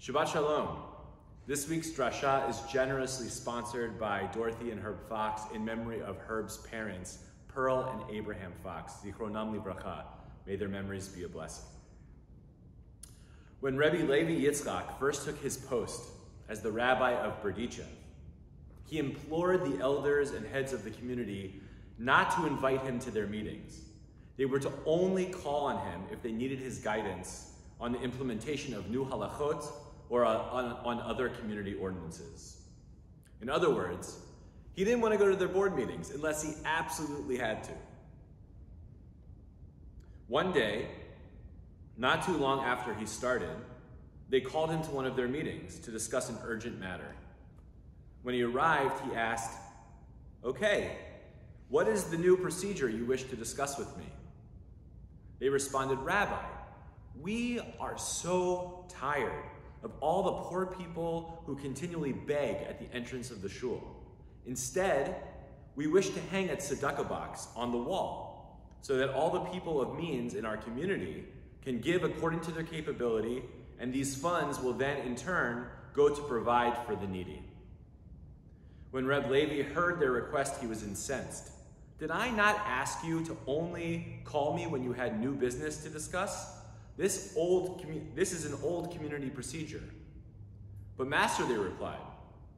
Shabbat Shalom. This week's drasha is generously sponsored by Dorothy and Herb Fox in memory of Herb's parents, Pearl and Abraham Fox, Zichronam Livracha. May their memories be a blessing. When Rebbe Levi Yitzchak first took his post as the rabbi of Berdichev, he implored the elders and heads of the community not to invite him to their meetings. They were to only call on him if they needed his guidance on the implementation of new halachot or on other community ordinances. In other words, he didn't want to go to their board meetings unless he absolutely had to. One day, not too long after he started, they called him to one of their meetings to discuss an urgent matter. When he arrived, he asked, "Okay, what is the new procedure you wish to discuss with me?" They responded, "Rabbi, we are so tired of all the poor people who continually beg at the entrance of the shul. Instead, we wish to hang a tzedakah box on the wall so that all the people of means in our community can give according to their capability, and these funds will then in turn go to provide for the needy." When Reb Levi heard their request, he was incensed. "Did I not ask you to only call me when you had new business to discuss? This is an old community procedure." "But Master," they replied,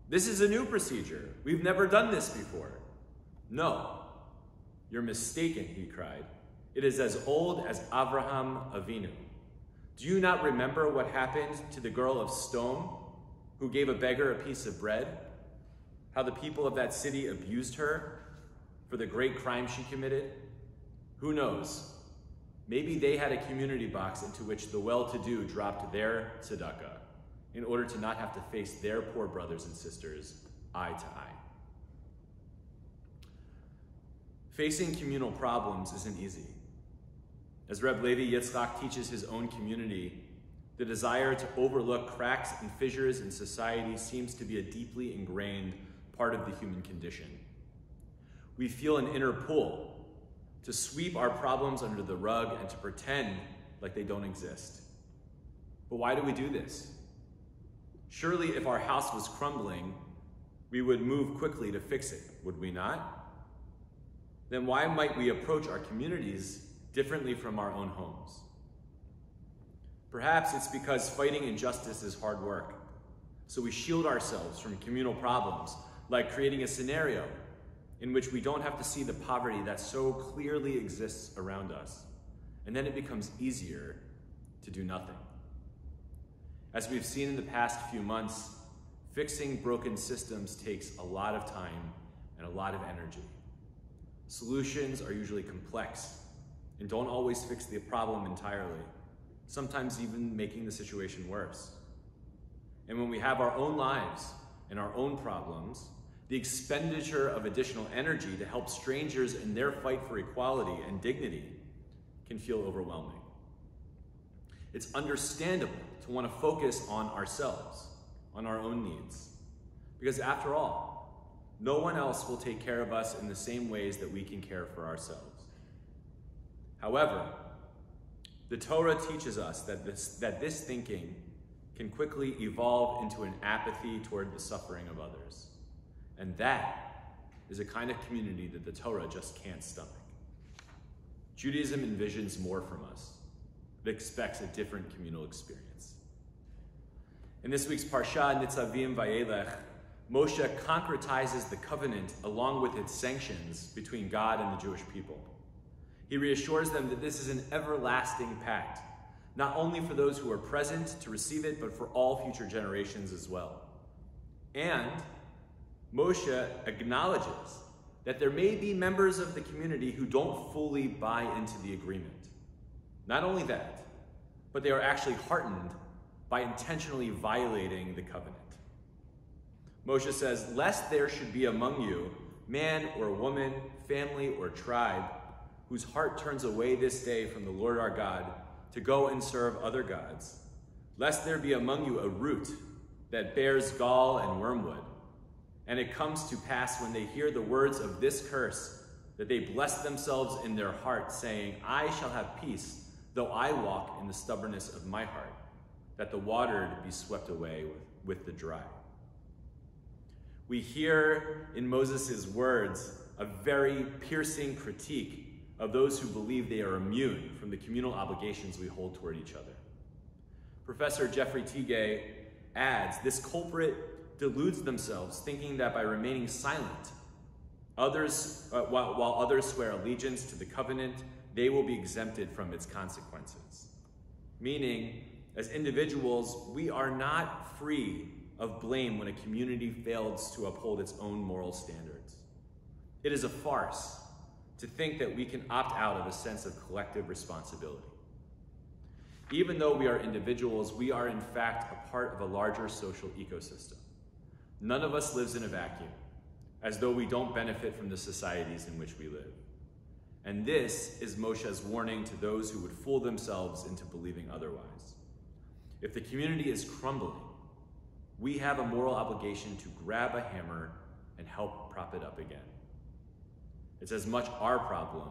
"this is a new procedure. We've never done this before." "No, you're mistaken," he cried. "It is as old as Avraham Avinu. Do you not remember what happened to the girl of Stone who gave a beggar a piece of bread? How the people of that city abused her for the great crime she committed? Who knows? Maybe they had a community box into which the well-to-do dropped their tzedakah in order to not have to face their poor brothers and sisters eye to eye." Facing communal problems isn't easy. As Reb Levi Yitzchak teaches his own community, the desire to overlook cracks and fissures in society seems to be a deeply ingrained part of the human condition. We feel an inner pull to sweep our problems under the rug and to pretend like they don't exist. But why do we do this? Surely if our house was crumbling, we would move quickly to fix it, would we not? Then why might we approach our communities differently from our own homes? Perhaps it's because fighting injustice is hard work, so we shield ourselves from communal problems, like creating a scenario in which we don't have to see the poverty that so clearly exists around us, and then it becomes easier to do nothing. As we've seen in the past few months, fixing broken systems takes a lot of time and a lot of energy. Solutions are usually complex and don't always fix the problem entirely, sometimes even making the situation worse. And when we have our own lives and our own problems, the expenditure of additional energy to help strangers in their fight for equality and dignity can feel overwhelming. It's understandable to want to focus on ourselves, on our own needs, because after all, no one else will take care of us in the same ways that we can care for ourselves. However, the Torah teaches us that this thinking can quickly evolve into an apathy toward the suffering of others. And that is a kind of community that the Torah just can't stomach. Judaism envisions more from us. It expects a different communal experience. In this week's Parsha, Nitzavim Vayelech, Moshe concretizes the covenant along with its sanctions between God and the Jewish people. He reassures them that this is an everlasting pact, not only for those who are present to receive it, but for all future generations as well. And Moshe acknowledges that there may be members of the community who don't fully buy into the agreement. Not only that, but they are actually heartened by intentionally violating the covenant. Moshe says, "Lest there should be among you man or woman, family or tribe, whose heart turns away this day from the Lord our God to go and serve other gods, lest there be among you a root that bears gall and wormwood, and it comes to pass when they hear the words of this curse, that they bless themselves in their heart, saying, I shall have peace, though I walk in the stubbornness of my heart. that the watered be swept away with the dry. We hear in Moses' words a very piercing critique of those who believe they are immune from the communal obligations we hold toward each other. Professor Jeffrey Tigay adds, this culprit deludes themselves, thinking that by remaining silent, while others swear allegiance to the covenant, they will be exempted from its consequences. Meaning, as individuals, we are not free of blame when a community fails to uphold its own moral standards. It is a farce to think that we can opt out of a sense of collective responsibility. Even though we are individuals, we are in fact a part of a larger social ecosystem. None of us lives in a vacuum, as though we don't benefit from the societies in which we live. And this is Moshe's warning to those who would fool themselves into believing otherwise. If the community is crumbling, we have a moral obligation to grab a hammer and help prop it up again. It's as much our problem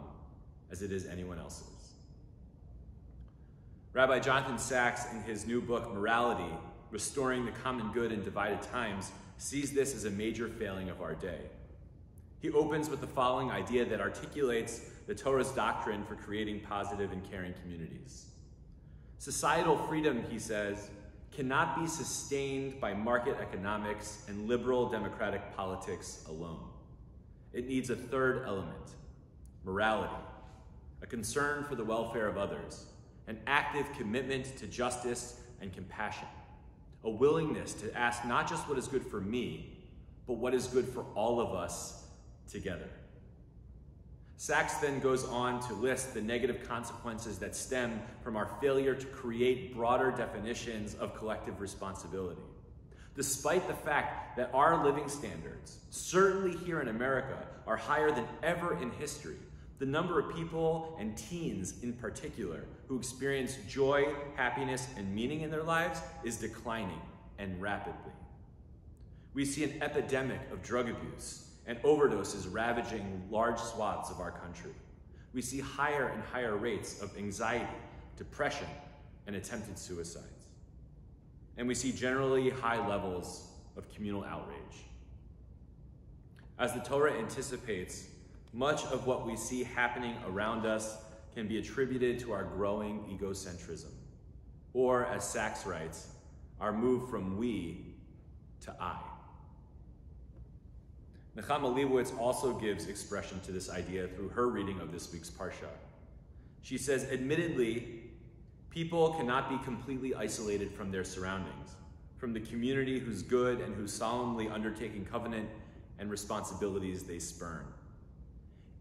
as it is anyone else's. Rabbi Jonathan Sacks, in his new book, Morality, Restoring the Common Good in Divided Times, sees this as a major failing of our day. He opens with the following idea that articulates the Torah's doctrine for creating positive and caring communities. Societal freedom, he says, cannot be sustained by market economics and liberal democratic politics alone. It needs a third element, morality, a concern for the welfare of others, an active commitment to justice and compassion, a willingness to ask not just what is good for me, but what is good for all of us together. Sacks then goes on to list the negative consequences that stem from our failure to create broader definitions of collective responsibility. Despite the fact that our living standards, certainly here in America, are higher than ever in history, the number of people, and teens in particular, who experience joy, happiness, and meaning in their lives is declining, and rapidly. We see an epidemic of drug abuse and overdoses ravaging large swaths of our country. We see higher and higher rates of anxiety, depression, and attempted suicides. And we see generally high levels of communal outrage. As the Torah anticipates, much of what we see happening around us can be attributed to our growing egocentrism, or, as Sacks writes, our move from we to I. Nechama Leibowitz also gives expression to this idea through her reading of this week's Parsha. She says, admittedly, people cannot be completely isolated from their surroundings, from the community whose good and whose solemnly undertaking covenant and responsibilities they spurn.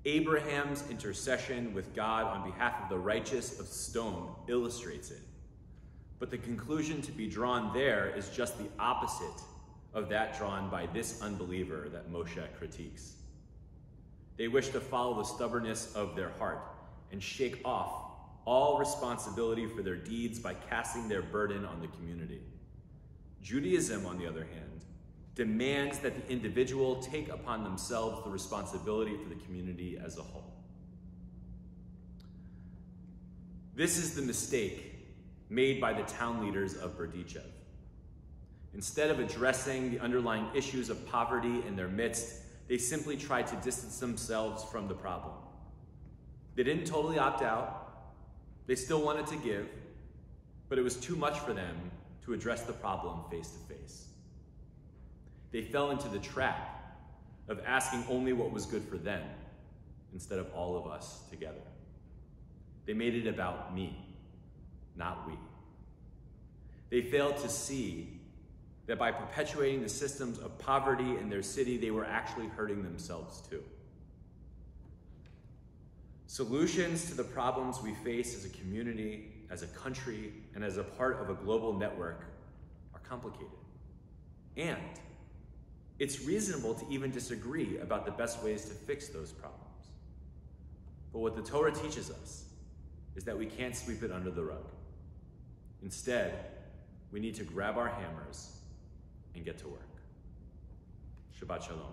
Abraham's intercession with God on behalf of the righteous of stone illustrates it. But the conclusion to be drawn there is just the opposite of that drawn by this unbeliever that Moshe critiques. They wish to follow the stubbornness of their heart and shake off all responsibility for their deeds by casting their burden on the community. Judaism, on the other hand, demands that the individual take upon themselves the responsibility for the community as a whole. This is the mistake made by the town leaders of Berdichev. Instead of addressing the underlying issues of poverty in their midst, they simply tried to distance themselves from the problem. They didn't totally opt out. They still wanted to give, but it was too much for them to address the problem face to face. They fell into the trap of asking only what was good for them instead of all of us together. They made it about me, not we. They failed to see that by perpetuating the systems of poverty in their city, they were actually hurting themselves too. Solutions to the problems we face as a community, as a country, and as a part of a global network are complicated. And it's reasonable to even disagree about the best ways to fix those problems. But what the Torah teaches us is that we can't sweep it under the rug. Instead, we need to grab our hammers and get to work. Shabbat Shalom.